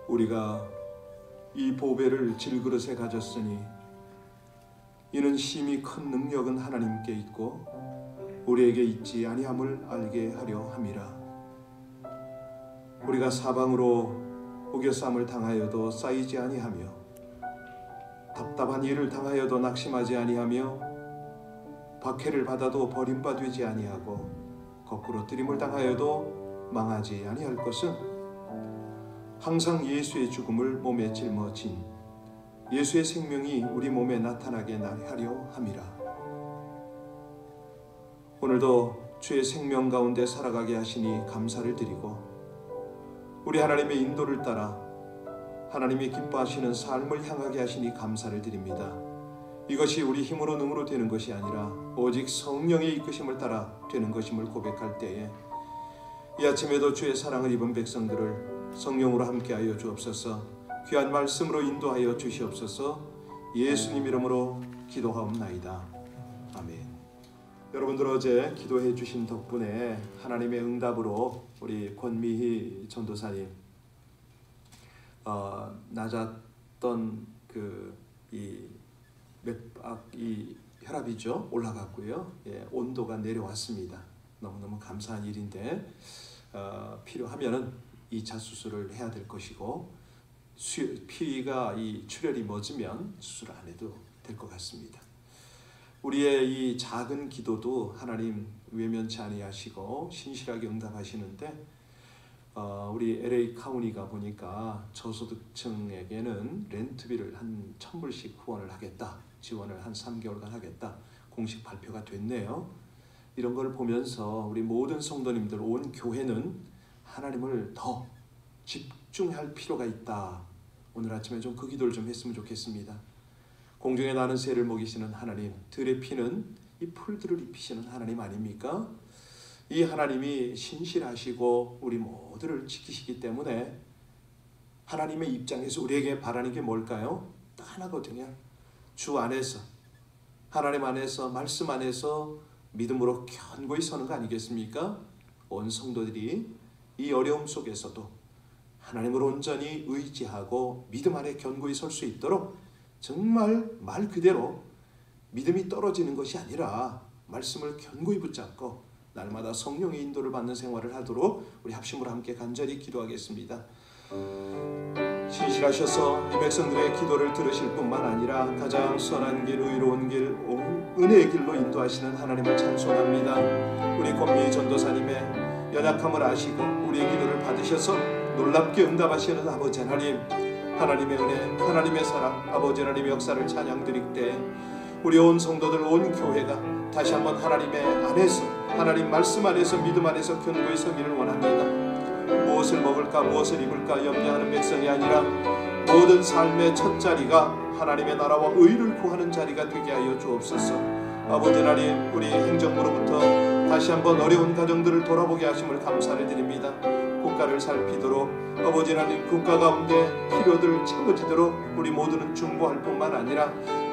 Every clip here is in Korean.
우리가 이 보배를 질그릇에 가졌으니 이는 심히 큰 능력은 하나님께 있고 우리에게 있지 아니함을 알게 하려 함이라. 우리가 사방으로 우겨쌈을 당하여도 쌓이지 아니하며 답답한 일을 당하여도 낙심하지 아니하며 박해를 받아도 버림받지 아니하고 거꾸로 뜨림을 당하여도 망하지 아니할 것은 항상 예수의 죽음을 몸에 짊어진 예수의 생명이 우리 몸에 나타나게 하려 함이라. 오늘도 주의 생명 가운데 살아가게 하시니 감사를 드리고 우리 하나님의 인도를 따라 하나님이 기뻐하시는 삶을 향하게 하시니 감사를 드립니다. 이것이 우리 힘으로 능으로 되는 것이 아니라 오직 성령의 이끄심을 따라 되는 것임을 고백할 때에 이 아침에도 주의 사랑을 입은 백성들을 성령으로 함께하여 주옵소서. 귀한 말씀으로 인도하여 주시옵소서. 예수님 이름으로 기도하옵나이다. 아멘. 여러분들 어제 기도해 주신 덕분에 하나님의 응답으로 우리 권미희 전도사님 낮았던 이 혈압이죠 올라갔고요. 온도가 내려왔습니다. 너무너무 감사한 일인데 필요하면은 2차 수술을 해야 될 것이고 피가 이 출혈이 멎으면 수술 안 해도 될 것 같습니다. 우리의 이 작은 기도도 하나님 외면치 아니하시고 신실하게 응답하시는데 우리 LA 카운티가 보니까 저소득층에게는 렌트비를 한 1,000불씩 후원을 하겠다, 지원을 한 3개월간 하겠다 공식 발표가 됐네요. 이런 걸 보면서 우리 모든 성도님들 온 교회는 하나님을 더 집중할 필요가 있다. 오늘 아침에 좀 그 기도를 좀 했으면 좋겠습니다. 공중에 나는 새를 먹이시는 하나님, 들에 피는 이 풀들을 입히시는 하나님 아닙니까? 이 하나님이 신실하시고 우리 모두를 지키시기 때문에 하나님의 입장에서 우리에게 바라는 게 뭘까요? 딱 하나거든요. 주 안에서, 하나님 안에서, 말씀 안에서 믿음으로 견고히 서는 거 아니겠습니까? 온 성도들이 이 어려움 속에서도 하나님을 온전히 의지하고 믿음 안에 견고히 설 수 있도록 정말 말 그대로 믿음이 떨어지는 것이 아니라 말씀을 견고히 붙잡고 날마다 성령의 인도를 받는 생활을 하도록 우리 합심으로 함께 간절히 기도하겠습니다. 신실하셔서 이 백성들의 기도를 들으실 뿐만 아니라 가장 선한 길, 의로운 길, 은혜의 길로 인도하시는 하나님을 찬송합니다. 우리 권미희 전도사님의 연약함을 아시고 우리의 기도를 받으셔서 놀랍게 응답하시는 아버지 하나님, 하나님의 은혜, 하나님의 사랑, 아버지 하나님의 역사를 찬양드릴 때 우리 온 성도들, 온 교회가 다시 한번 하나님의 안에서, 하나님 말씀 안에서, 믿음 안에서 견고히 서기를 원합니다. 무엇을 먹을까, 무엇을 입을까 염려하는 백성이 아니라 모든 삶의 첫 자리가 하나님의 나라와 의를 구하는 자리가 되게 하여 주옵소서. 아버지 하나님, 우리 행정부로부터 다시 한번 어려운 가정들을 돌아보게 하심을 감사를 드립니다. 국가를 살피도록 아버지 하나님, 국가 가운데 필요들 채워지도록 우리 모두는 중보할 뿐만 아니라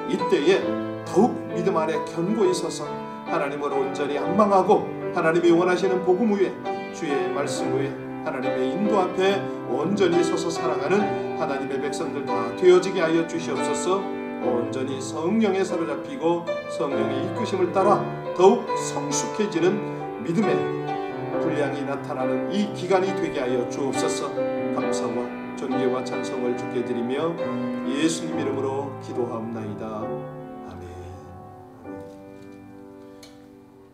이때에 더욱 믿음 안에 견고히 서서 하나님을 온전히 앙망하고 하나님이 원하시는 복음 위에, 주의 말씀 위에, 하나님의 인도 앞에 온전히 서서 살아가는 하나님의 백성들 다 되어지게 하여 주시옵소서. 온전히 성령에 사로잡히고 성령의 이끄심을 따라 더욱 성숙해지는 믿음의 분량이 나타나는 이 기간이 되게 하여 주옵소서. 감사와 존귀와 찬송을 주께 드리며 예수님 이름으로 기도하옵나이다. 아멘.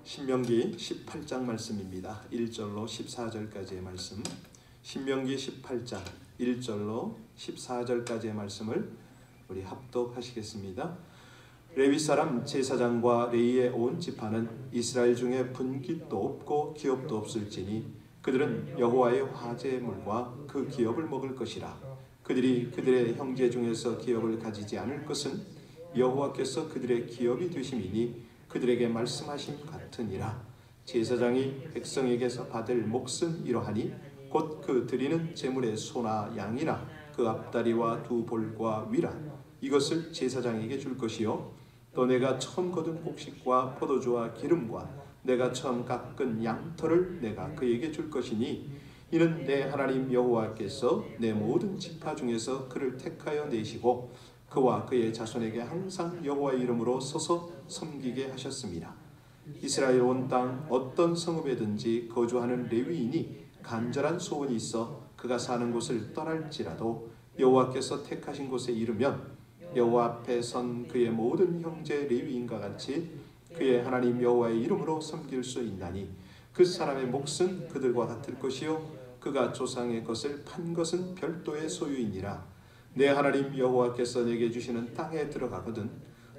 신명기 18장 말씀입니다. 1절로 14절까지의 말씀. 신명기 18장 1절로 14절까지의 말씀을 우리 합독하시겠습니다. 레위 사람 제사장과 레위의 온 지파는 이스라엘 중에 분깃도 없고 기업도 없을지니 그들은 여호와의 화제물과 그 기업을 먹을 것이라. 그들이 그들의 형제 중에서 기업을 가지지 않을 것은 여호와께서 그들의 기업이 되심이니 그들에게 말씀하심 같으니라. 제사장이 백성에게서 받을 몫은 이러하니 곧 그 드리는 제물의 소나 양이나 그 앞다리와 두 볼과 위라. 이것을 제사장에게 줄 것이요 또 내가 처음 거둔 곡식과 포도주와 기름과 내가 처음 깎은 양털을 내가 그에게 줄 것이니 이는 내 하나님 여호와께서 내 모든 지파 중에서 그를 택하여 내시고 그와 그의 자손에게 항상 여호와의 이름으로 서서 섬기게 하셨습니다. 이스라엘 온 땅 어떤 성읍에든지 거주하는 레위인이 간절한 소원이 있어 그가 사는 곳을 떠날지라도 여호와께서 택하신 곳에 이르면 여호와 앞에 선 그의 모든 형제 레위인과 같이 그의 하나님 여호와의 이름으로 섬길 수 있나니 그 사람의 몫은 그들과 같을 것이요 그가 조상의 것을 판 것은 별도의 소유이니라. 내 하나님 여호와께서 내게 주시는 땅에 들어가거든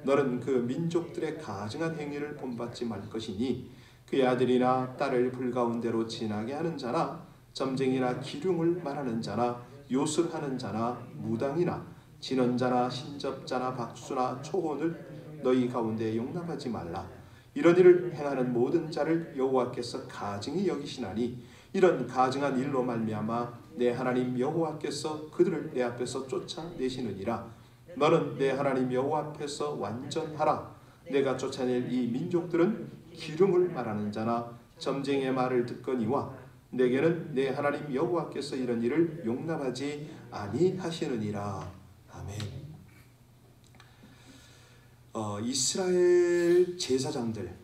너는 그 민족들의 가증한 행위를 본받지 말 것이니 그의 아들이나 딸을 불가운데로 지나게 하는 자나 점쟁이나 기륭을 말하는 자나 요술하는 자나 무당이나 진언자나 신접자나 박수나 초혼을 너희 가운데 용납하지 말라. 이런 일을 행하는 모든 자를 여호와께서 가증히 여기시나니 이런 가증한 일로 말미암아 내 하나님 여호와께서 그들을 내 앞에서 쫓아내시느니라. 너는 내 하나님 여호와 앞에서 완전하라. 내가 쫓아낼 이 민족들은 기름을 말하는 자나 점쟁이의 말을 듣거니와 내게는 내 하나님 여호와께서 이런 일을 용납하지 아니하시느니라. 아멘. 이스라엘 제사장들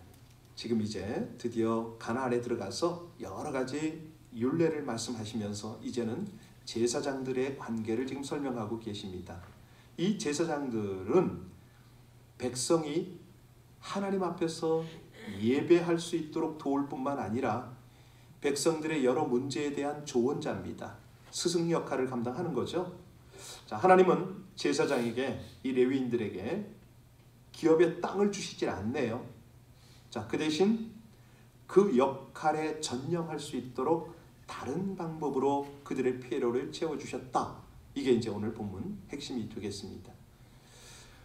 지금 이제 드디어 가나안에 들어가서 여러 가지 율례를 말씀하시면서 이제는 제사장들의 관계를 지금 설명하고 계십니다. 이 제사장들은 백성이 하나님 앞에서 예배할 수 있도록 도울 뿐만 아니라 백성들의 여러 문제에 대한 조언자입니다. 스승 역할을 감당하는 거죠. 자, 하나님은 제사장에게 이 레위인들에게 기업의 땅을 주시질 않네요. 자, 그 대신 그 역할에 전념할 수 있도록 다른 방법으로 그들의 필요를 채워주셨다. 이게 이제 오늘 본문 핵심이 되겠습니다.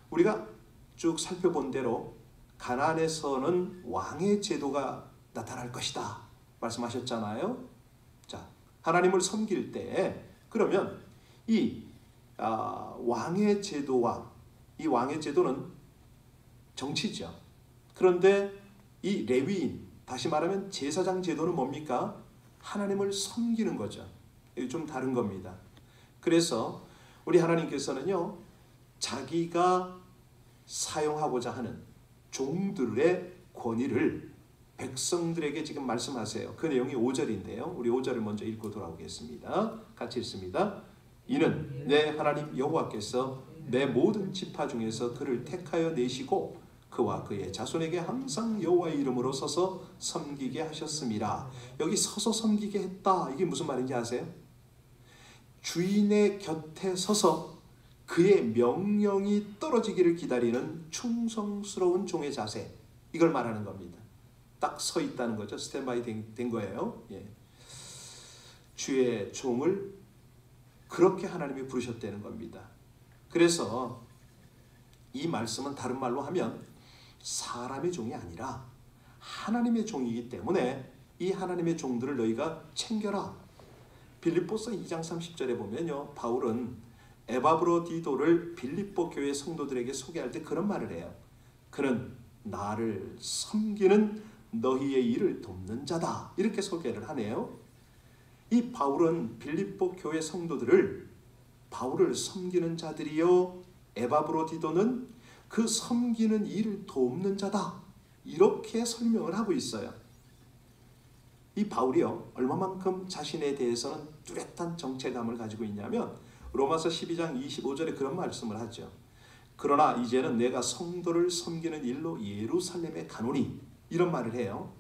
우리가 쭉 살펴본 대로 가나안에서는 왕의 제도가 나타날 것이다 말씀하셨잖아요. 자, 하나님을 섬길 때 그러면 이 왕의 제도와 이 왕의 제도는 정치죠. 그런데 이 레위인, 다시 말하면 제사장 제도는 뭡니까? 하나님을 섬기는 거죠. 이게 좀 다른 겁니다. 그래서 우리 하나님께서는요, 자기가 사용하고자 하는 종들의 권위를 백성들에게 지금 말씀하세요. 그 내용이 5절인데요. 우리 5절을 먼저 읽고 돌아오겠습니다. 같이 읽습니다. 이는 내 하나님 여호와께서 내 모든 지파 중에서 그를 택하여 내시고 그와 그의 자손에게 항상 여호와의 이름으로 서서 섬기게 하셨습니다. 여기 서서 섬기게 했다. 이게 무슨 말인지 아세요? 주인의 곁에 서서 그의 명령이 떨어지기를 기다리는 충성스러운 종의 자세, 이걸 말하는 겁니다. 딱 서 있다는 거죠. 스탠바이 된 거예요. 예. 주의 종을 그렇게 하나님이 부르셨다는 겁니다. 그래서 이 말씀은 다른 말로 하면 사람의 종이 아니라 하나님의 종이기 때문에 이 하나님의 종들을 너희가 챙겨라. 빌립보서 2장 30절에 보면요, 바울은 에바브로디도를 빌립보 교회 성도들에게 소개할 때 그런 말을 해요. 그는 나를 섬기는 너희의 일을 돕는 자다. 이렇게 소개를 하네요. 이 바울은 빌립보 교회 성도들을 바울을 섬기는 자들이요, 에바브로디도는 그 섬기는 일을 돕는 자다. 이렇게 설명을 하고 있어요. 이 바울이요, 얼마만큼 자신에 대해서는 뚜렷한 정체감을 가지고 있냐면 로마서 12장 25절에 그런 말씀을 하죠. 그러나 이제는 내가 성도를 섬기는 일로 예루살렘에 가노니, 이런 말을 해요.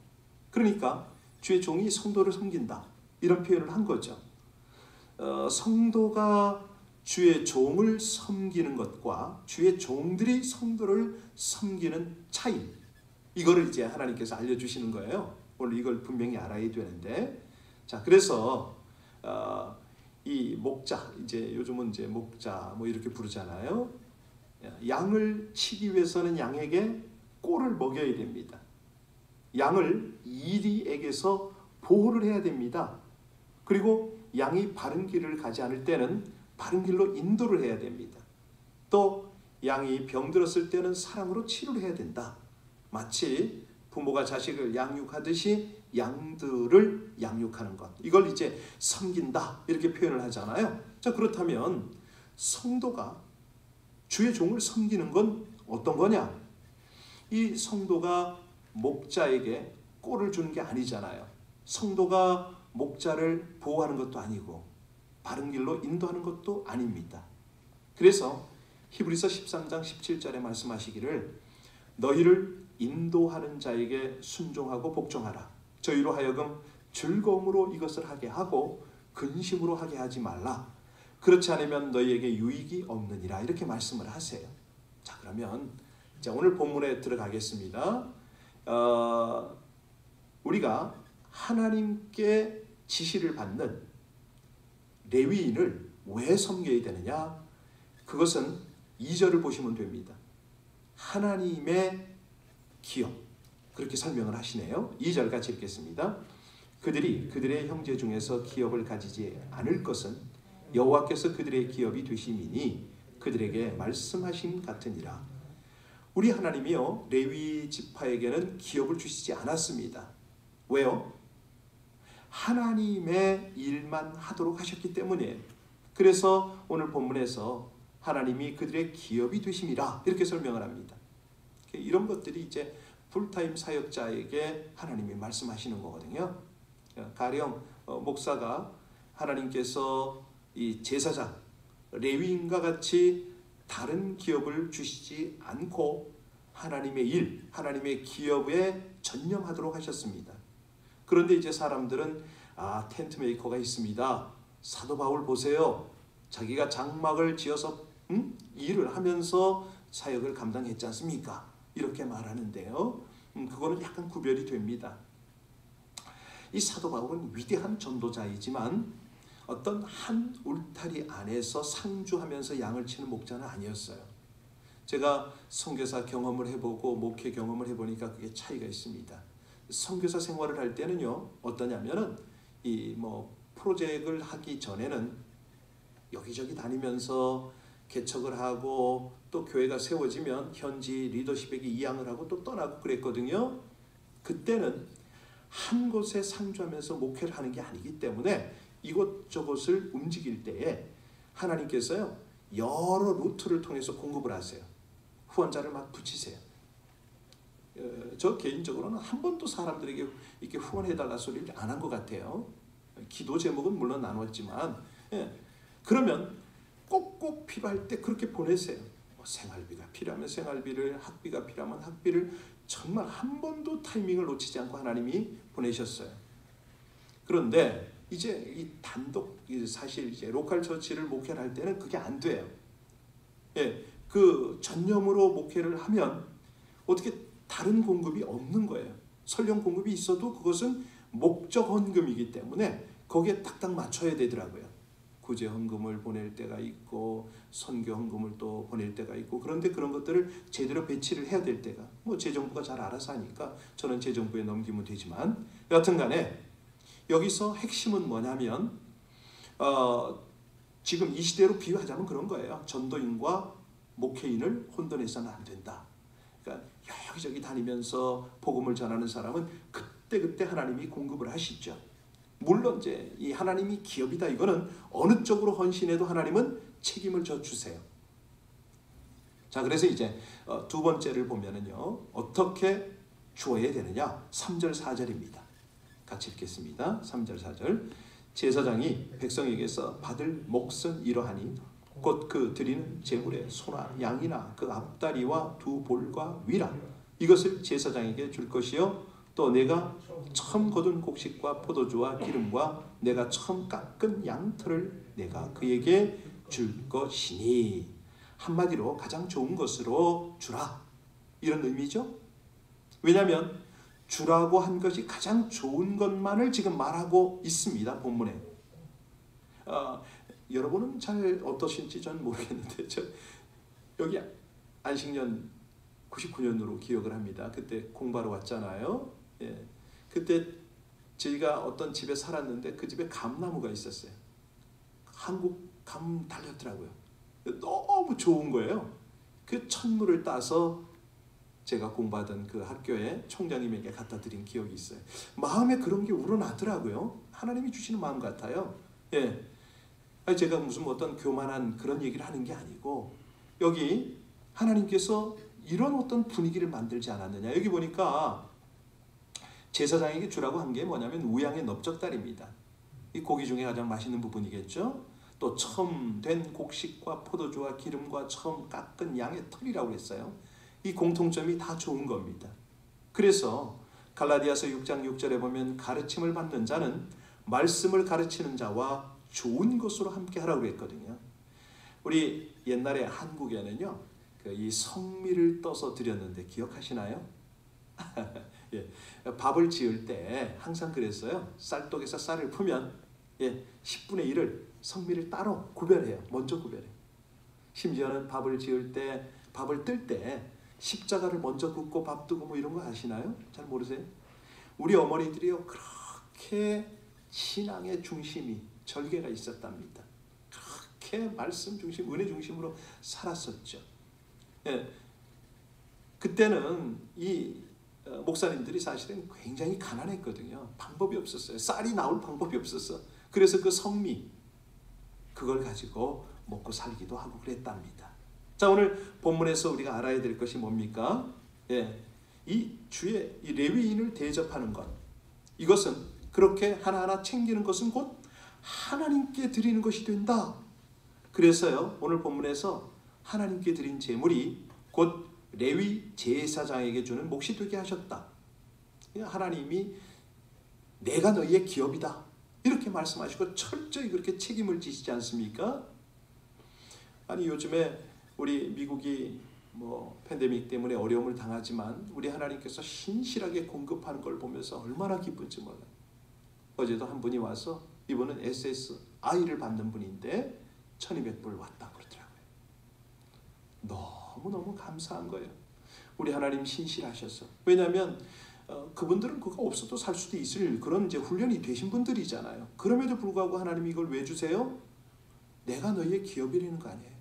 그러니까 주의 종이 성도를 섬긴다, 이런 표현을 한 거죠. 성도가 주의 종을 섬기는 것과 주의 종들이 성도를 섬기는 차이, 이거를 이제 하나님께서 알려주시는 거예요. 오늘 이걸 분명히 알아야 되는데, 자, 그래서 이 목자, 이제 요즘은 이제 목자 뭐 이렇게 부르잖아요. 양을 치기 위해서는 양에게 꼴을 먹여야 됩니다. 양을 이리에게서 보호를 해야 됩니다. 그리고 양이 바른 길을 가지 않을 때는 바른 길로 인도를 해야 됩니다. 또 양이 병들었을 때는 사랑으로 치료를 해야 된다. 마치 부모가 자식을 양육하듯이 양들을 양육하는 것. 이걸 이제 섬긴다 이렇게 표현을 하잖아요. 자, 그렇다면 성도가 주의 종을 섬기는 건 어떤 거냐? 이 성도가 목자에게 꼴을 주는 게 아니잖아요. 성도가 목자를 보호하는 것도 아니고 바른 길로 인도하는 것도 아닙니다. 그래서 히브리서 13장 17절에 말씀하시기를 너희를 인도하는 자에게 순종하고 복종하라. 저희로 하여금 즐거움으로 이것을 하게 하고 근심으로 하게 하지 말라. 그렇지 않으면 너희에게 유익이 없느니라. 이렇게 말씀을 하세요. 자, 그러면 자, 오늘 본문에 들어가겠습니다. 우리가 하나님께 지시를 받는 레위인을 왜 섬겨야 되느냐? 그것은 2절을 보시면 됩니다. 하나님의 기업, 그렇게 설명을 하시네요. 2절 같이 읽겠습니다. 그들이 그들의 형제 중에서 기업을 가지지 않을 것은 여호와께서 그들의 기업이 되심이니 그들에게 말씀하심 같으니라. 우리 하나님이요, 레위 지파에게는 기업을 주시지 않았습니다. 왜요? 하나님의 일만 하도록 하셨기 때문에. 그래서 오늘 본문에서 하나님이 그들의 기업이 되심이라 이렇게 설명을 합니다. 이런 것들이 이제 풀타임 사역자에게 하나님이 말씀하시는 거거든요. 가령 목사가 하나님께서 이 제사장, 레위인과 같이 다른 기업을 주시지 않고 하나님의 일, 하나님의 기업에 전념하도록 하셨습니다. 그런데 이제 사람들은 텐트 메이커가 있습니다. 사도 바울 보세요. 자기가 장막을 지어서 일을 하면서 사역을 감당했지 않습니까? 이렇게 말하는데요. 그거는 약간 구별이 됩니다. 이 사도 바울은 위대한 전도자이지만 어떤 한 울타리 안에서 상주하면서 양을 치는 목자는 아니었어요. 제가 선교사 경험을 해보고 목회 경험을 해보니까 그게 차이가 있습니다. 선교사 생활을 할 때는요, 어떠냐면은 이 프로젝트를 하기 전에는 여기저기 다니면서 개척을 하고 또 교회가 세워지면 현지 리더십에게 이양을 하고 또 떠나고 그랬거든요. 그때는 한 곳에 상주하면서 목회를 하는 게 아니기 때문에 이곳저곳을 움직일 때에 하나님께서요, 여러 루트를 통해서 공급을 하세요. 후원자를 막 붙이세요. 저 개인적으로는 한 번도 사람들에게 이렇게 후원해달라 소리를 안 한 것 같아요. 기도 제목은 물론 나눴지만, 그러면 꼭꼭 필요할 때 그렇게 보내세요. 생활비가 필요하면 생활비를, 학비가 필요하면 학비를 정말 한 번도 타이밍을 놓치지 않고 하나님이 보내셨어요. 그런데 이제 이 단독, 사실 이제 로컬 처치를 목회를 할 때는 그게 안 돼요. 그 전념으로 목회를 하면 어떻게 다른 공급이 없는 거예요. 설령 공급이 있어도 그것은 목적 헌금이기 때문에 거기에 딱딱 맞춰야 되더라고요. 구제 헌금을 보낼 때가 있고 선교 헌금을 또 보낼 때가 있고, 그런데 그런 것들을 제대로 배치를 해야 될 때가, 재정부가 잘 알아서 하니까 저는 재정부에 넘기면 되지만, 여하튼간에 여기서 핵심은 뭐냐면 지금 이 시대로 비유하자면 그런 거예요. 전도인과 목회인을 혼돈해서는 안 된다. 그러니까 여기저기 다니면서 복음을 전하는 사람은 그때 하나님이 공급을 하시죠. 물론 이제 이 하나님이 기업이다, 이거는 어느 쪽으로 헌신해도 하나님은 책임을 져 주세요. 자, 그래서 이제 두 번째를 보면은요, 어떻게 주어야 되느냐? 3절 4절입니다. 같이 읽겠습니다. 3절 4절. 제사장이 백성에게서 받을 몫은 이러하니 곧 그 드리는 제물의 소나 양이나 그 앞다리와 두 볼과 위라, 이것을 제사장에게 줄 것이요 또 내가 처음 거둔 곡식과 포도주와 기름과 내가 처음 깎은 양털을 내가 그에게 줄 것이니. 한마디로 가장 좋은 것으로 주라, 이런 의미죠. 왜냐하면 주라고 한 것이 가장 좋은 것만을 지금 말하고 있습니다, 본문에. 여러분은 잘 어떠신지 전 모르겠는데, 저 여기 안식년 99년으로 기억을 합니다. 그때 공부하러 왔잖아요. 그때 저희가 어떤 집에 살았는데 그 집에 감나무가 있었어요. 한국 감 달렸더라고요. 너무 좋은 거예요. 그 천물을 따서 제가 공부하던 그 학교의 총장님에게 갖다 드린 기억이 있어요. 마음에 그런 게 우러나더라고요. 하나님이 주시는 마음 같아요. 예. 아니 제가 무슨 어떤 교만한 그런 얘기를 하는 게 아니고 여기 하나님께서 이런 어떤 분위기를 만들지 않았느냐. 여기 보니까 제사장에게 주라고 한 게 뭐냐면 우양의 넓적다리입니다. 이 고기 중에 가장 맛있는 부분이겠죠. 또 처음 된 곡식과 포도주와 기름과 처음 깎은 양의 털이라고 했어요. 이 공통점이 다 좋은 겁니다. 그래서 갈라디아서 6장 6절에 보면 가르침을 받는 자는 말씀을 가르치는 자와 좋은 것으로 함께 하라고 했거든요. 우리 옛날에 한국에는요, 이 성미를 떠서 드렸는데 기억하시나요? 예, 밥을 지을 때 항상 그랬어요. 쌀떡에서 쌀을 풀면 10분의 1을 성미를 따로 구별해요. 먼저 구별해요. 심지어는 밥을 지을 때, 밥을 뜰 때 십자가를 먼저 긋고 밥 뜨고 뭐 이런 거 아시나요? 잘 모르세요? 우리 어머니들이요 그렇게 신앙의 중심이 절개가 있었답니다. 그렇게 말씀 중심, 은혜 중심으로 살았었죠. 예, 그때는 이 목사님들이 사실은 굉장히 가난했거든요. 방법이 없었어요. 쌀이 나올 방법이 없었어. 그래서 그 성미 그걸 가지고 먹고 살기도 하고 그랬답니다. 자, 오늘 본문에서 우리가 알아야 될 것이 뭡니까? 이 주의 이 레위인을 대접하는 것, 이것은 그렇게 하나하나 챙기는 것은 곧 하나님께 드리는 것이 된다. 그래서요 오늘 본문에서 하나님께 드린 제물이 곧 레위 제사장에게 주는 몫이 되게 하셨다. 하나님이 내가 너희의 기업이다 이렇게 말씀하시고 철저히 그렇게 책임을 지시지 않습니까? 아니 요즘에 우리 미국이 뭐 팬데믹 때문에 어려움을 당하지만 우리 하나님께서 신실하게 공급하는 걸 보면서 얼마나 기쁜지 몰라요. 어제도 한 분이 와서 이분은 SSI를 받는 분인데 1200불 왔다고 그러더라고요. 너무너무 감사한 거예요. 우리 하나님 신실하셔서. 왜냐하면 그분들은 그거 없어도 살 수도 있을 그런 이제 훈련이 되신 분들이잖아요. 그럼에도 불구하고 하나님이 이걸 왜 주세요? 내가 너희의 기업이라는 거 아니에요.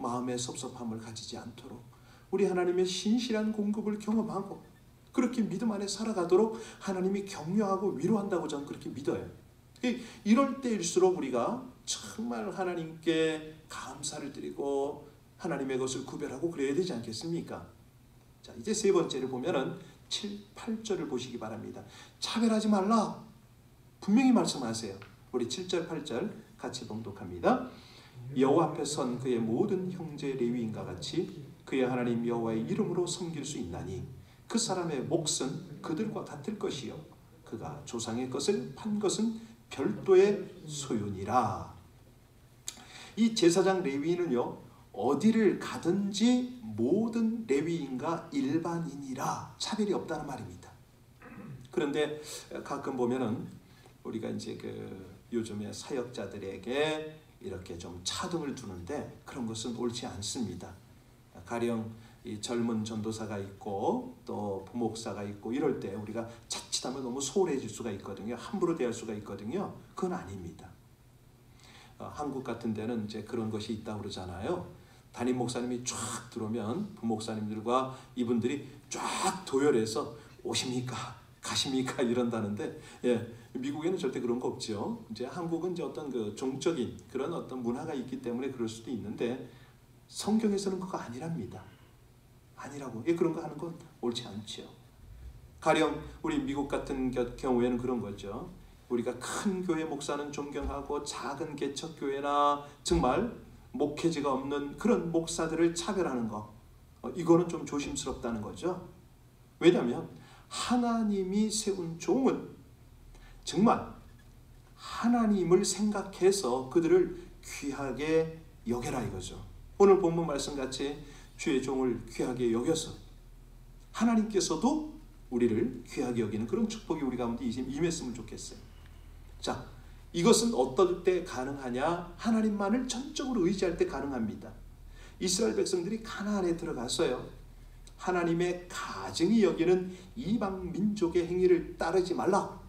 마음의 섭섭함을 가지지 않도록 우리 하나님의 신실한 공급을 경험하고 그렇게 믿음 안에 살아가도록 하나님이 격려하고 위로한다고 저는 그렇게 믿어요. 이럴 때일수록 우리가 정말 하나님께 감사를 드리고 하나님의 것을 구별하고 그래야 되지 않겠습니까? 자, 이제 세 번째를 보면은 7, 8절을 보시기 바랍니다. 차별하지 말라. 분명히 말씀하세요. 우리 7절, 8절 같이 봉독합니다. 여호와 앞에 선 그의 모든 형제 레위인과 같이 그의 하나님 여호와의 이름으로 섬길 수 있나니 그 사람의 몫은 그들과 같을 것이요 그가 조상의 것을 판 것은 별도의 소유니라. 이 제사장 레위인은요 어디를 가든지 모든 레위인과 일반인이라 차별이 없다는 말입니다. 그런데 가끔 보면은 우리가 이제 요즘에 사역자들에게 이렇게 좀 차등을 두는데 그런 것은 옳지 않습니다. 가령 이 젊은 전도사가 있고 또 부목사가 있고 이럴 때 우리가 자칫하면 너무 소홀해질 수가 있거든요. 함부로 대할 수가 있거든요. 그건 아닙니다. 한국 같은 데는 이제 그런 것이 있다고 그러잖아요. 담임 목사님이 쫙 들어오면 부목사님들과 이분들이 쫙 도열해서 오십니까? 가십니까? 이런다는데 미국에는 절대 그런 거 없죠. 이제 한국은 이제 어떤 그 종적인 그런 어떤 문화가 있기 때문에 그럴 수도 있는데 성경에서는 그거 아니랍니다. 아니라고. 그런 거 하는 건 옳지 않죠. 가령 우리 미국 같은 경우에는 그런 거죠. 우리가 큰 교회 목사는 존경하고 작은 개척교회나 정말 목회지가 없는 그런 목사들을 차별하는 거, 이거는 좀 조심스럽다는 거죠. 왜냐하면 하나님이 세운 종은 정말 하나님을 생각해서 그들을 귀하게 여겨라 이거죠. 오늘 본문 말씀같이 주의 종을 귀하게 여겨서 하나님께서도 우리를 귀하게 여기는 그런 축복이 우리 가운데 임했으면 좋겠어요. 자, 이것은 어떨 때 가능하냐? 하나님만을 전적으로 의지할 때 가능합니다. 이스라엘 백성들이 가나안에 들어갔어요. 하나님의 가증히 여기는 이방 민족의 행위를 따르지 말라.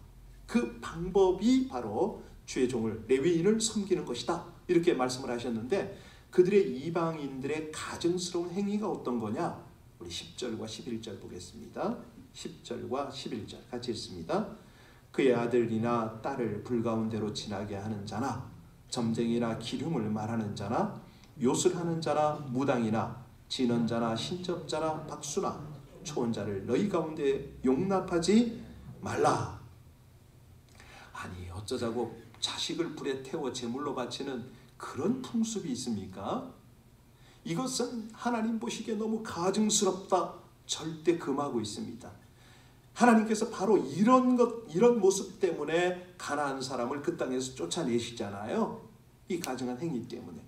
그 방법이 바로 주의 종을 레위인을 섬기는 것이다. 이렇게 말씀을 하셨는데 그들의 이방인들의 가증스러운 행위가 어떤 거냐? 우리 10절과 11절 보겠습니다. 10절과 11절 같이 읽습니다. 그의 아들이나 딸을 불가운데로 지나게 하는 자나 점쟁이나 기름을 말하는 자나 요술하는 자나 무당이나 진언자나 신접자나 박수나 초혼자를 너희 가운데 용납하지 말라. 아니 어쩌자고 자식을 불에 태워 제물로 바치는 그런 풍습이 있습니까? 이것은 하나님 보시기에 너무 가증스럽다. 절대 금하고 있습니다. 하나님께서 바로 이런 모습 때문에 가나안 사람을 그 땅에서 쫓아내시잖아요. 이 가증한 행위 때문에.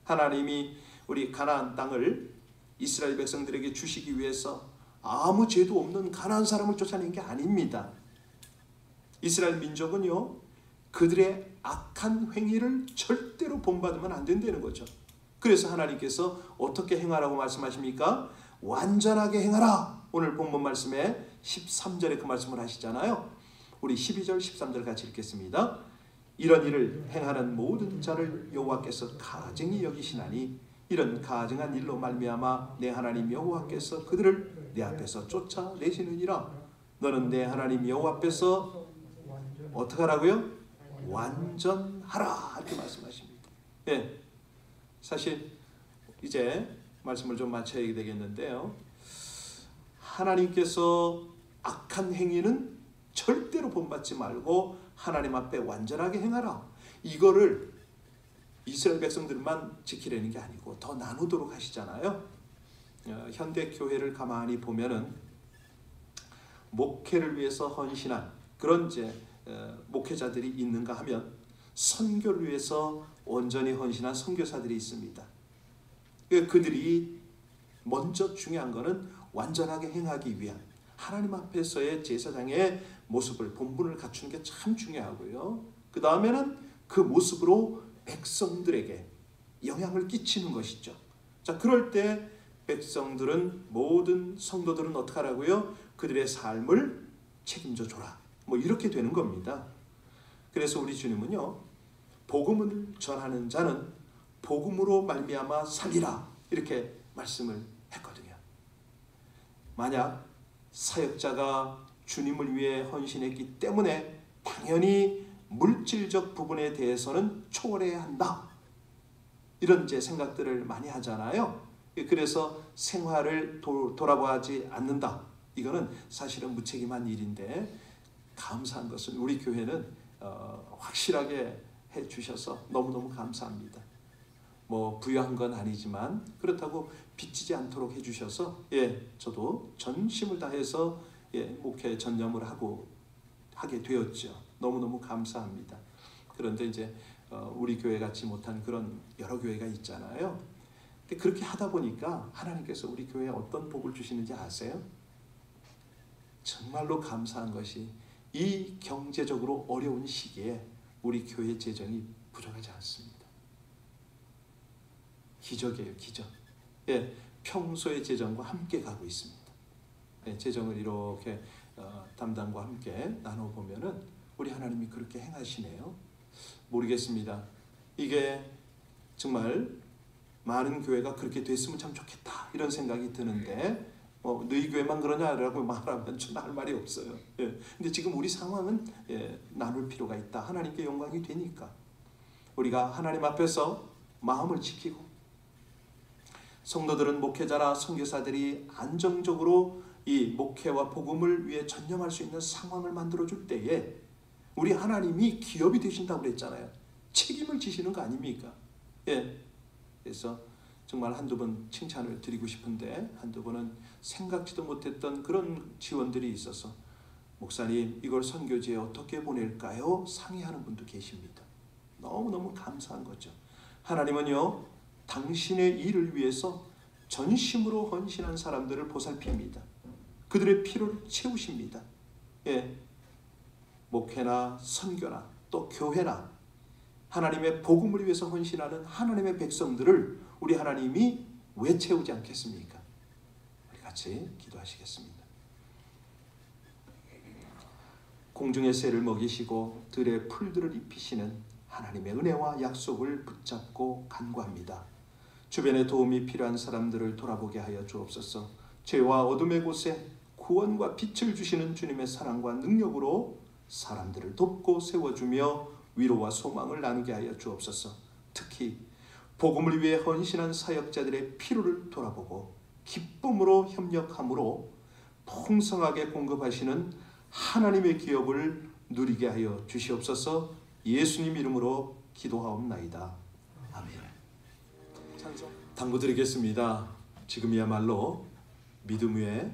하나님이 우리 가나안 땅을 이스라엘 백성들에게 주시기 위해서 아무 죄도 없는 가나안 사람을 쫓아낸 게 아닙니다. 이스라엘 민족은요, 그들의 악한 행위를 절대로 본받으면 안 된다는 거죠. 그래서 하나님께서 어떻게 행하라고 말씀하십니까? 완전하게 행하라. 오늘 본문 말씀에 13절에 그 말씀을 하시잖아요. 우리 12절 13절 같이 읽겠습니다. 이런 일을 행하는 모든 자를 여호와께서 가증히 여기시나니 이런 가증한 일로 말미암아 내 하나님 여호와께서 그들을 내 앞에서 쫓아내시느니라. 너는 내 하나님 여호와 앞에서 어떻게 하라고요? 완전하라. 이렇게 말씀하십니다. 예, 사실 이제 말씀을 좀 마쳐야 되겠는데요. 하나님께서 악한 행위는 절대로 본받지 말고 하나님 앞에 완전하게 행하라. 이거를 이스라엘 백성들만 지키려는 게 아니고 더 나누도록 하시잖아요. 현대 교회를 가만히 보면은 목회를 위해서 헌신한 그런 목회자들이 있는가 하면 선교를 위해서 온전히 헌신한 선교사들이 있습니다. 그들이 먼저 중요한 것은 완전하게 행하기 위한 하나님 앞에서의 제사장의 모습을 본분을 갖추는 게 참 중요하고요. 그 다음에는 그 모습으로 백성들에게 영향을 끼치는 것이죠. 자, 그럴 때 백성들은 모든 성도들은 어떻게 하라고요? 그들의 삶을 책임져 줘라. 뭐 이렇게 되는 겁니다. 그래서 우리 주님은요, 복음을 전하는 자는 복음으로 말미암아 살리라 이렇게 말씀을 했거든요. 만약 사역자가 주님을 위해 헌신했기 때문에 당연히 물질적 부분에 대해서는 초월해야 한다. 이런 생각들을 많이 하잖아요. 그래서 생활을 돌아보지 않는다. 이거는 사실은 무책임한 일인데 감사한 것은 우리 교회는 확실하게 해주셔서 너무너무 감사합니다. 뭐 부유한 건 아니지만 그렇다고 빚지지 않도록 해주셔서 저도 전심을 다해서 목회에 전념을 하게 되었죠. 너무너무 감사합니다. 그런데 이제 우리 교회 같지 못한 그런 여러 교회가 있잖아요. 근데 그렇게 하다 보니까 하나님께서 우리 교회에 어떤 복을 주시는지 아세요? 정말로 감사한 것이 이 경제적으로 어려운 시기에 우리 교회 재정이 부족하지 않습니다. 기적이에요, 기적. 평소의 재정과 함께 가고 있습니다. 재정을 이렇게 담당과 함께 나눠보면은 우리 하나님이 그렇게 행하시네요. 모르겠습니다. 이게 정말 많은 교회가 그렇게 됐으면 참 좋겠다 이런 생각이 드는데 너희 교회만 그러냐라고 말하면 저는 할 말이 없어요. 근데 지금 우리 상황은 나눌 필요가 있다. 하나님께 영광이 되니까 우리가 하나님 앞에서 마음을 지키고 성도들은 목회자나 선교사들이 안정적으로 이 목회와 복음을 위해 전념할 수 있는 상황을 만들어줄 때에 우리 하나님이 기업이 되신다고 그랬잖아요. 책임을 지시는 거 아닙니까? 그래서 정말 한두 번 칭찬을 드리고 싶은데 한두 번은 생각지도 못했던 그런 지원들이 있어서 목사님 이걸 선교지에 어떻게 보낼까요? 상의하는 분도 계십니다. 너무너무 감사한 거죠. 하나님은요 당신의 일을 위해서 전심으로 헌신한 사람들을 보살핍니다. 그들의 필요를 채우십니다. 목회나 선교나 또 교회나 하나님의 복음을 위해서 헌신하는 하나님의 백성들을 우리 하나님이 왜 채우지 않겠습니까? 우리 같이 기도하시겠습니다. 공중의 새를 먹이시고 들의 풀들을 입히시는 하나님의 은혜와 약속을 붙잡고 간구합니다. 주변에 도움이 필요한 사람들을 돌아보게 하여 주옵소서. 죄와 어둠의 곳에 구원과 빛을 주시는 주님의 사랑과 능력으로 사람들을 돕고 세워주며 위로와 소망을 나누게 하여 주옵소서. 특히 복음을 위해 헌신한 사역자들의 필요를 돌아보고 기쁨으로 협력함으로 풍성하게 공급하시는 하나님의 기업을 누리게 하여 주시옵소서. 예수님 이름으로 기도하옵나이다. 아멘. 당부드리겠습니다. 지금이야말로 믿음 위에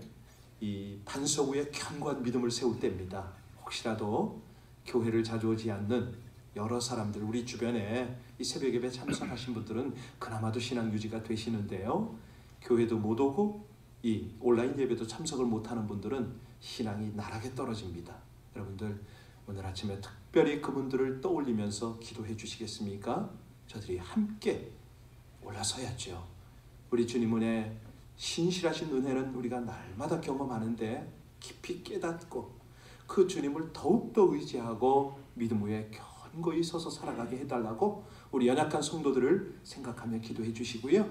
이 반석 위에 견고한 믿음을 세울 때입니다. 혹시라도 교회를 자주 오지 않는 여러 사람들, 우리 주변에 이 새벽 예배 참석하신 분들은 그나마도 신앙 유지가 되시는데요, 교회도 못 오고 이 온라인 예배도 참석을 못하는 분들은 신앙이 나락에 떨어집니다. 여러분들 오늘 아침에 특별히 그분들을 떠올리면서 기도해 주시겠습니까? 저들이 함께 올라서야죠. 우리 주님 은혜, 신실하신 은혜는 우리가 날마다 경험하는데 깊이 깨닫고 그 주님을 더욱더 의지하고 믿음 위에 견고히 서서 살아가게 해달라고 우리 연약한 성도들을 생각하며 기도해 주시고요.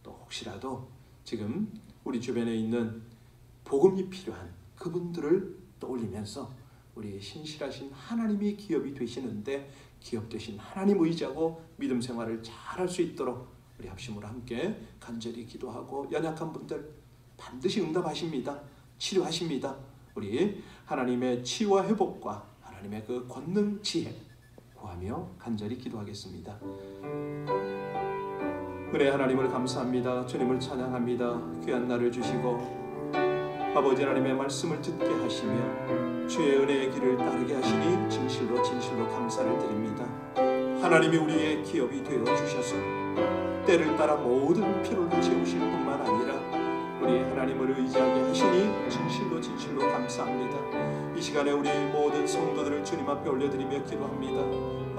또 혹시라도 지금 우리 주변에 있는 복음이 필요한 그분들을 떠올리면서 우리 신실하신 하나님이 기업이 되시는데 기업 되신 하나님 의지하고 믿음 생활을 잘할 수 있도록 우리 합심으로 함께 간절히 기도하고, 연약한 분들 반드시 응답하십니다. 치료하십니다. 우리 하나님의 치유와 회복과 하나님의 그 권능 지혜 구하며 간절히 기도하겠습니다. 은혜 하나님을 감사합니다. 주님을 찬양합니다. 귀한 날을 주시고 아버지 하나님의 말씀을 듣게 하시며 주의 은혜의 길을 따르게 하시니 진실로 진실로 감사를 드립니다. 하나님이 우리의 기업이 되어 주셔서 때를 따라 모든 필요를 채우실 뿐만 아니라 우리 하나님을 의지하게 하시니 진실로 진실로 감사합니다. 이 시간에 우리 모든 성도들을 주님 앞에 올려드리며 기도합니다.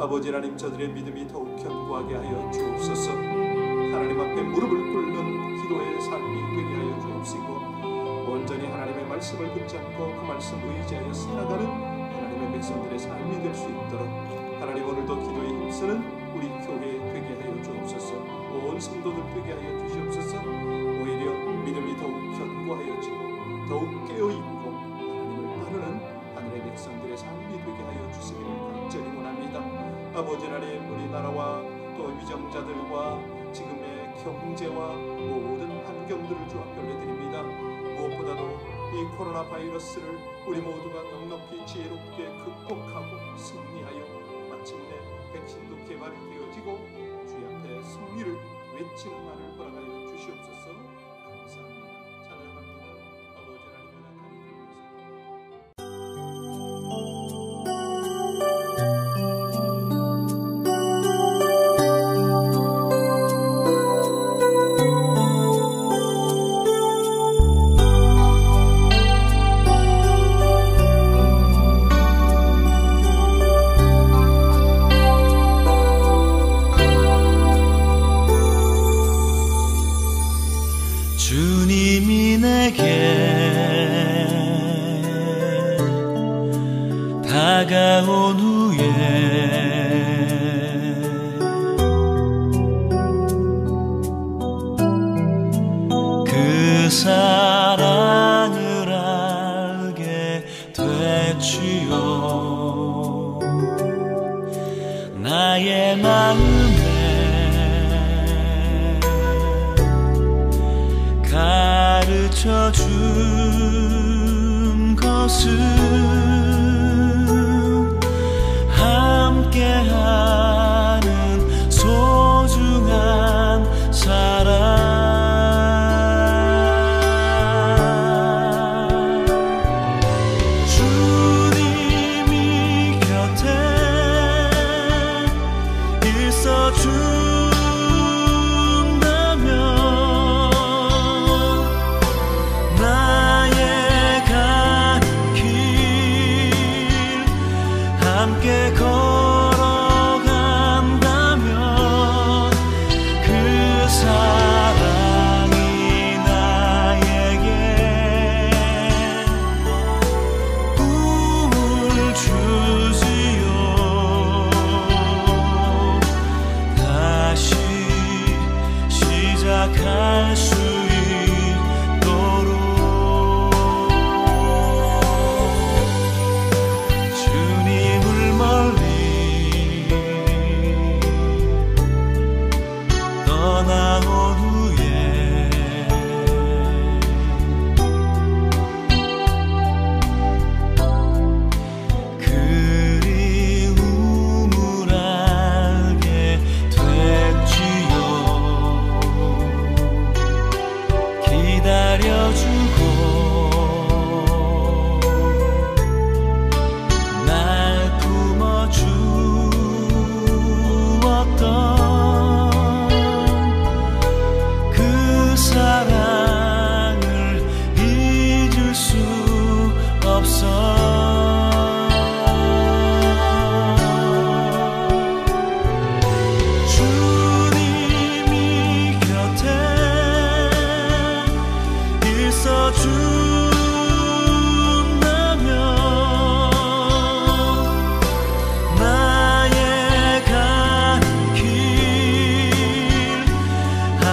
아버지 하나님, 저들의 믿음이 더욱 견고하게 하여 주옵소서. 하나님 앞에 무릎을 꿇는 기도의 삶이 되게 하여 주옵시고, 온전히 하나님의 말씀을 붙잡고 그 말씀 의지하여 살아가는 하나님의 백성들의 삶이 될 수 있도록 하나님 오늘도 기도에 힘쓰는 우리 교회 되게 하여 주옵소서. 온 성도들 되게 하여 주시옵소서. 오히려 믿음이 더욱 견고하여지고 더욱 깨어있고 하나님을 따르는 하늘의 백성들의 삶이 되게 하여 주시기를 간절히 원합니다. 아버지 하나님, 우리나라와 또 위정자들과 지금의 경제와 모든 환경들을 주 앞에 올려드립니다. 무엇보다도 이 코로나 바이러스를 우리 모두가 넉넉히 지혜롭게 극복하고 승리하여 마침내 백신도 개발이 되어지고 주의 앞에 승리를 외치는 날을 허락하여 주시옵소서. 감사합니다. 찬양합니다. 아버지 하나님의 주님이 내게 다가온 후에 그 사랑을 알게 됐지요. 나의 마음에 가르쳐 준 것은 함께하는 소중한 사랑. 주님이 곁에 있어 함께 걸어간다면 그 사랑이 나에게 꿈을 주지요. 다시 시작할 수 있도록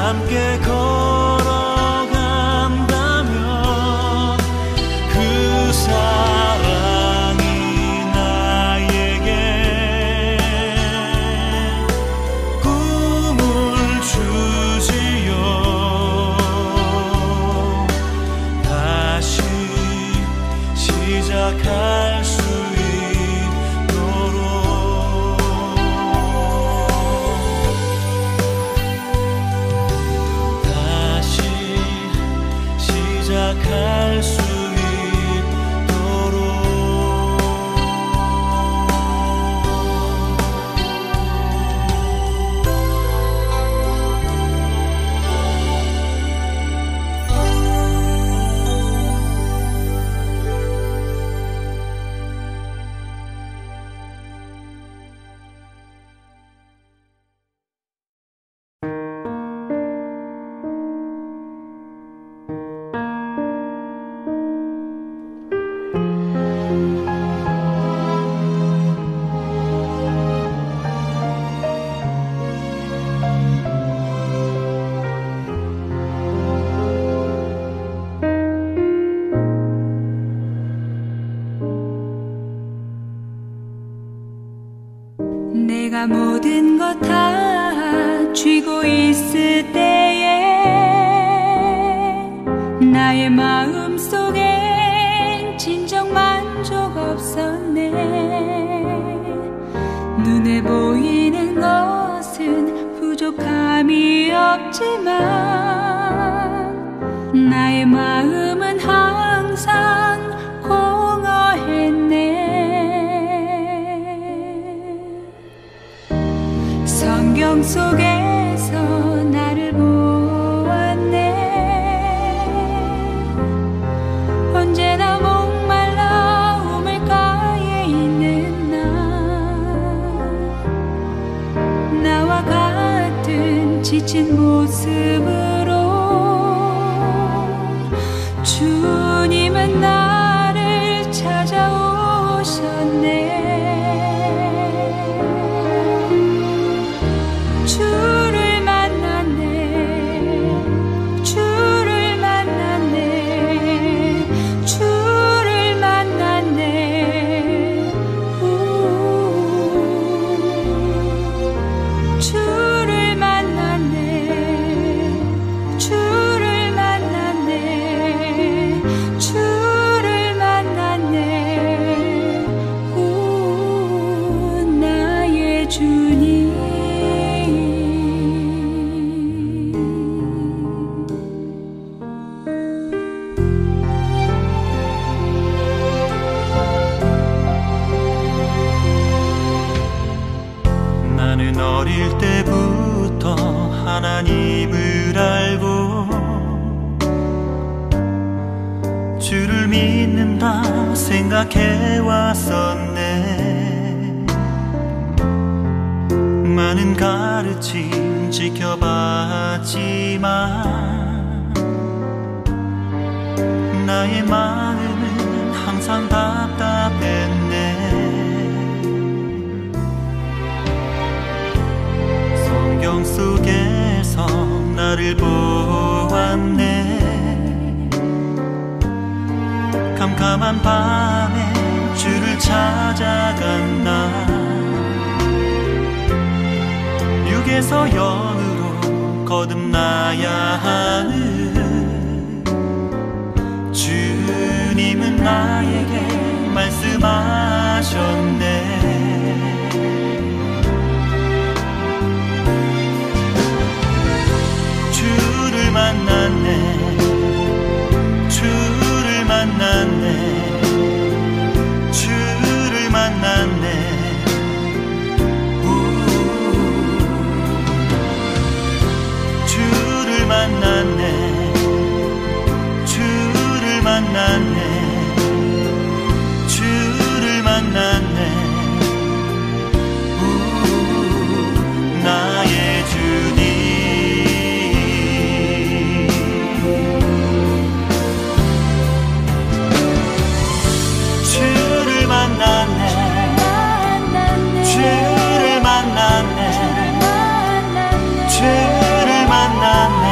함께 걸어간다면 그 사랑이 나에게 꿈을 주지요. 다시 시작할 수 있도록 다시 시작할 수 있도록 내가 모든 것 다 쥐고 있을 때에 나의 마음 속엔 진정 만족 없었네. 눈에 보이는 것은 부족함이 없지만 나의 마음은 항상 공허했네. 성경 속에서 나를 보았네. 언제나 목말라 우물가에 있는 나와 같은 지친 모습으로 주님은 나를 찾아오셨네. 주를 만났네. 주를 만났네. 주를 만났네. 주를 만났네. 주를 만났네. 주를 만났네. 나의 주님. 나는 어릴 때부터 하나님을 알고 주를 믿는다 생각해 왔었네. 많은 가르침 지켜봤지만 나의 마음은 항상 답답했네. 성경 속에서 나를 보았네. 캄캄한 밤에 주를 찾아간 나, 육에서 영으로 거듭나야 하는 주님은 나에게 말씀하셨네. 주를 만났네. 주를 만났네. 주를 만났네. 주를 만났네. 주를 만났네. 주를 만났네. 나의 주님. 주를 만났네. 주를 만났네. 주를 만났네.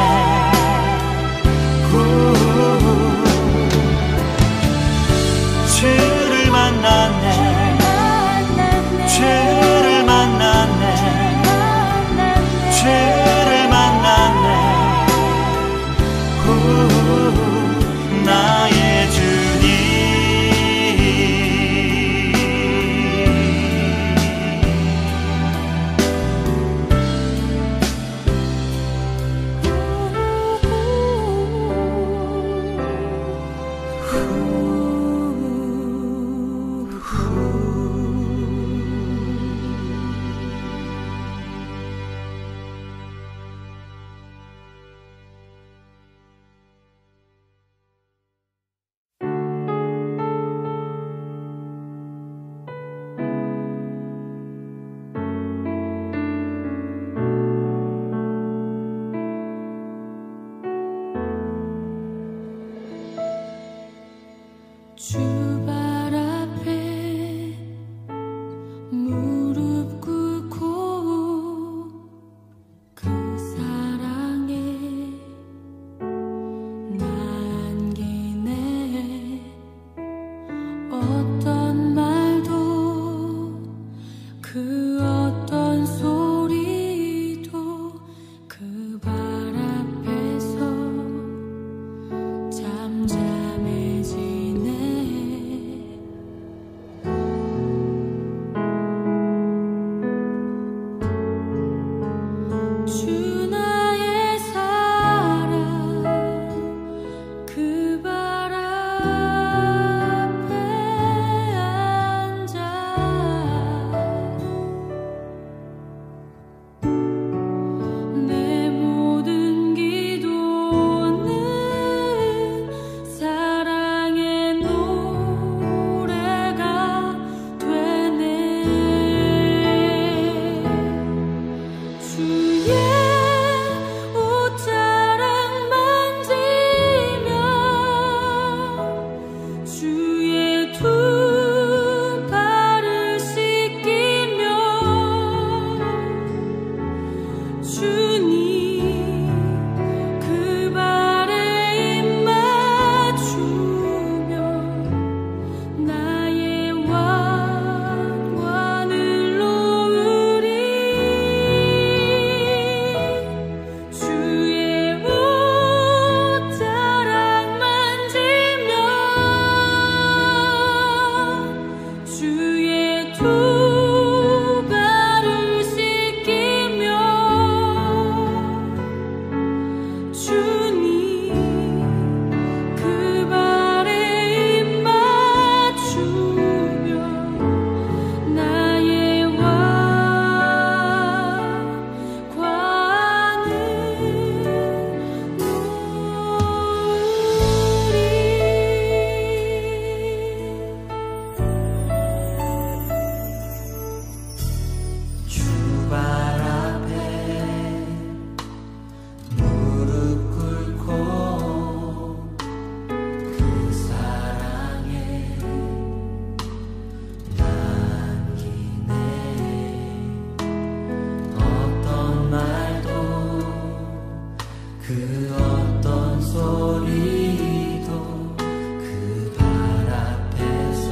그 어떤 소리도 그 발 앞에서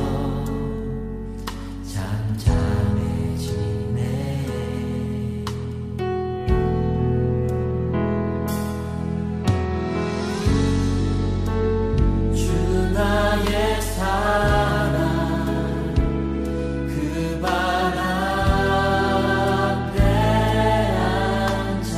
잠잠해지네. 주 나의 사랑 그 발 앞에 앉아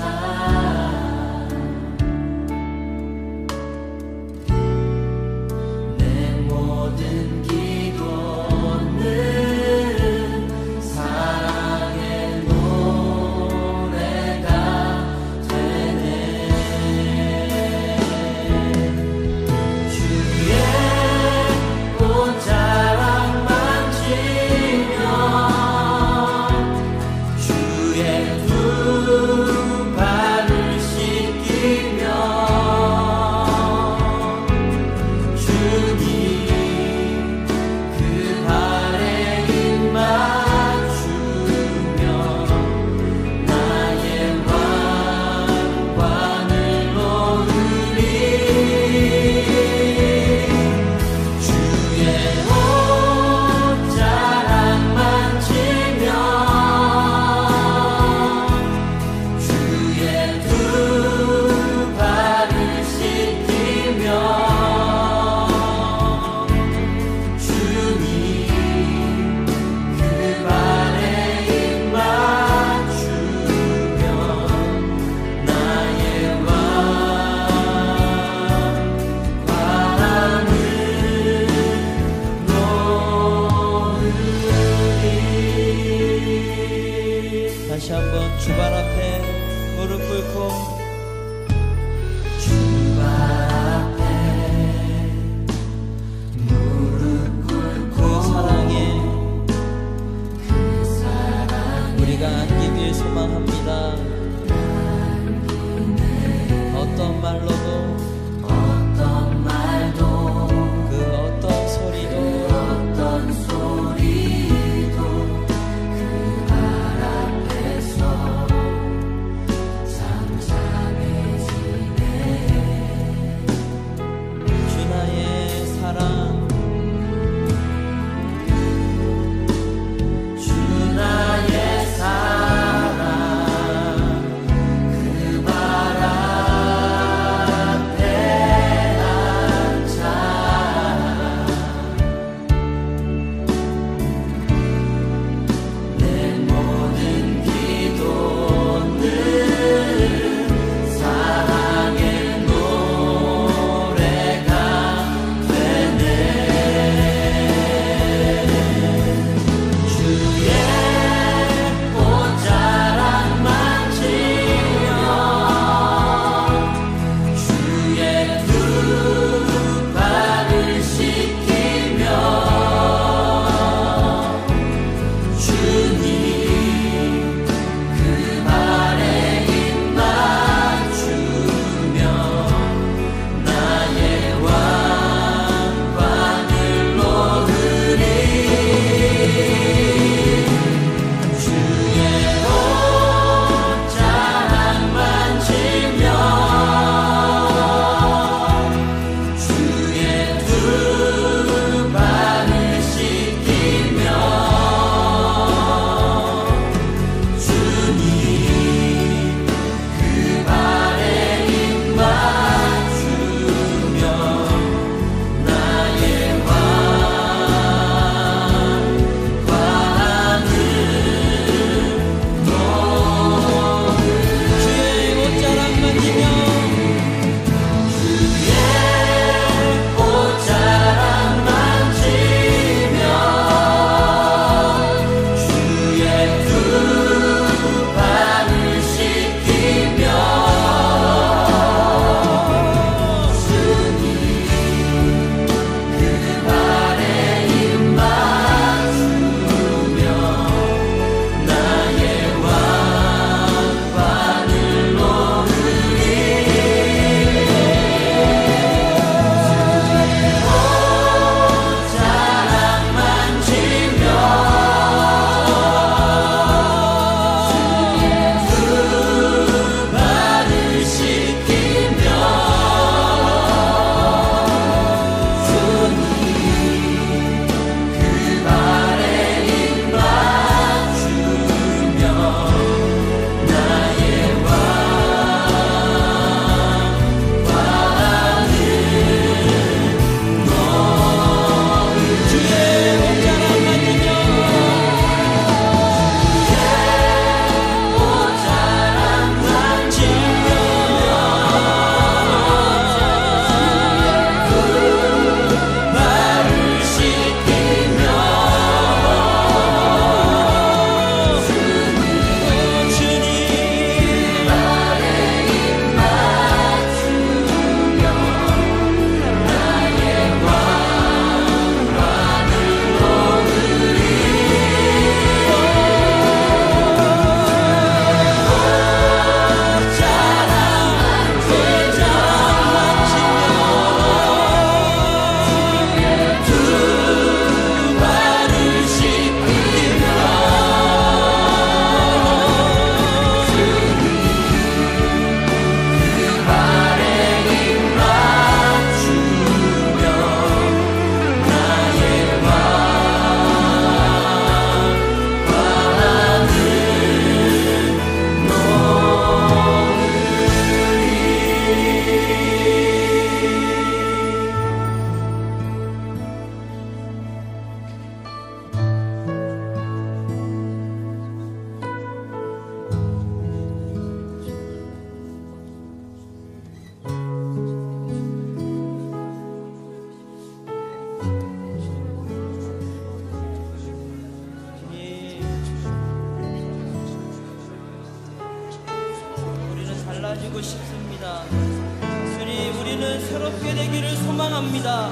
소망합니다. 주님, 우리는 새롭게 되기를 소망합니다.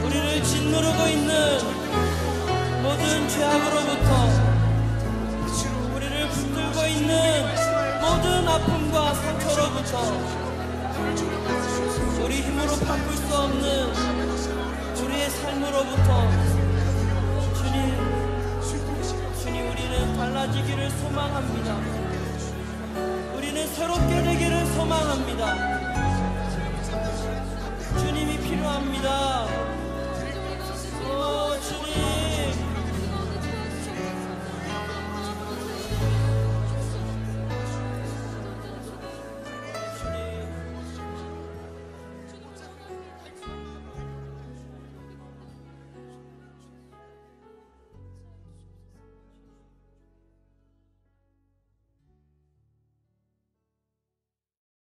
우리를 짓누르고 있는 모든 죄악으로부터, 우리를 붙들고 있는 모든 아픔과 상처로부터, 우리 힘으로 바꿀 수 없는 우리의 삶으로부터 주님, 우리는 달라지기를 소망합니다. 우리는 새롭게 되기를 소망합니다. 주님이 필요합니다.